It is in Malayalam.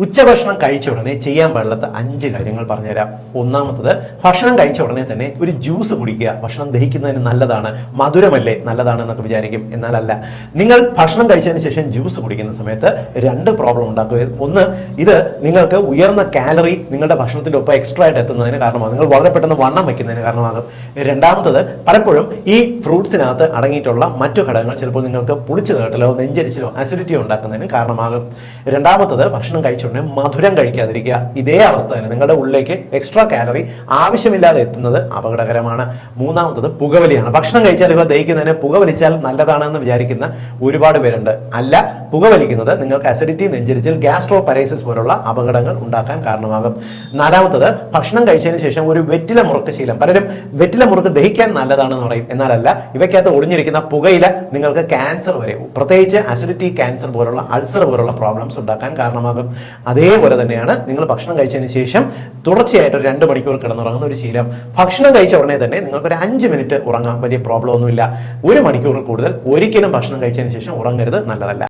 ഉച്ചഭക്ഷണം കഴിച്ച ഉടനെ ചെയ്യാൻ പാടില്ലാത്ത 5 കാര്യങ്ങൾ പറഞ്ഞുതരാം. ഒന്നാമത്തത്, ഭക്ഷണം കഴിച്ച ഉടനെ തന്നെ ഒരു ജ്യൂസ് കുടിക്കുക. ഭക്ഷണം ദഹിക്കുന്നതിന് നല്ലതാണ്, മധുരമല്ലേ, നല്ലതാണ് എന്നൊക്കെ വിചാരിക്കും. എന്നാലല്ല. നിങ്ങൾ ഭക്ഷണം കഴിച്ചതിന് ശേഷം ജ്യൂസ് കുടിക്കുന്ന സമയത്ത് 2 പ്രോബ്ലം ഉണ്ടാക്കുക. ഒന്ന്, ഇത് നിങ്ങൾക്ക് ഉയർന്ന കാലറി നിങ്ങളുടെ ഭക്ഷണത്തിന്റെ ഒപ്പം എക്സ്ട്രാ ആയിട്ട് എത്തുന്നതിന് കാരണമാകും. നിങ്ങൾ വളരെ പെട്ടെന്ന് വണ്ണം വയ്ക്കുന്നതിന് കാരണമാകും. രണ്ടാമത്തത്, പലപ്പോഴും ഈ ഫ്രൂട്ട്സിനകത്ത് അടങ്ങിയിട്ടുള്ള മറ്റു ഘടകങ്ങൾ ചിലപ്പോൾ നിങ്ങൾക്ക് പുളിച്ചു നീട്ടലോ നെഞ്ചരിച്ചിലോ അസിഡിറ്റിയോ ഉണ്ടാക്കുന്നതിന് കാരണമാകും. രണ്ടാമത്തത്, ഭക്ഷണം കഴിച്ച ഉടനെ മധുരം കഴിക്കാതിരിക്കുക. ഇതേ അവസ്ഥ തന്നെ നിങ്ങളുടെ ഉള്ളിലേക്ക് എക്സ്ട്രാ കാലറി ആവശ്യമില്ലാതെ എത്തുന്നത് അപകടകരമാണ്. മൂന്നാമത്തത്, പുകവലിയാണ്. ഭക്ഷണം കഴിച്ചാൽ ഇവ ദഹിക്കുന്നതിന് പുകവലിച്ചാൽ നല്ലതാണെന്ന് വിചാരിക്കുന്ന ഒരുപാട് പേരുണ്ട്. അല്ല, പുകവലിക്കുന്നത് നിങ്ങൾക്ക് അസിഡിറ്റി, നെഞ്ചരിച്ചിൽ, ഗ്യാസ്ട്രോപരൈസിസ് പോലുള്ള അപകടങ്ങൾ ഉണ്ടാക്കാൻ കാരണമാകും. നാലാമത്തത്, ഭക്ഷണം കഴിച്ചതിന് ശേഷം ഒരു വെറ്റില മുറുക്ക് ശീലം. പലരും വെറ്റില മുറുക്ക് ദഹിക്കാൻ നല്ലതാണെന്ന് പറയും. എന്നാലല്ല, ഇവയ്ക്കകത്ത് ഒളിഞ്ഞിരിക്കുന്ന പുകയില നിങ്ങൾക്ക് ക്യാൻസർ വരെ, പ്രത്യേകിച്ച് അസിഡിറ്റി, ക്യാൻസർ പോലുള്ള അൾസർ പോലുള്ള പ്രോബ്ലംസ് ഉണ്ടാക്കാൻ കാരണമാകും. അതേപോലെ തന്നെയാണ് നിങ്ങൾ ഭക്ഷണം കഴിച്ചതിന് ശേഷം തുടർച്ചയായിട്ട് ഒരു 2 മണിക്കൂർ കിടന്നുറങ്ങുന്ന ഒരു ശീലം. ഭക്ഷണം കഴിച്ച ഉടനെ തന്നെ നിങ്ങൾക്ക് ഒരു 5 മിനിറ്റ് ഉറങ്ങാൻ വലിയ പ്രോബ്ലം ഒന്നുമില്ല. 1 മണിക്കൂറിൽ കൂടുതൽ ഒരിക്കലും ഭക്ഷണം കഴിച്ചതിന് ശേഷം ഉറങ്ങരുത്, നല്ലതല്ല.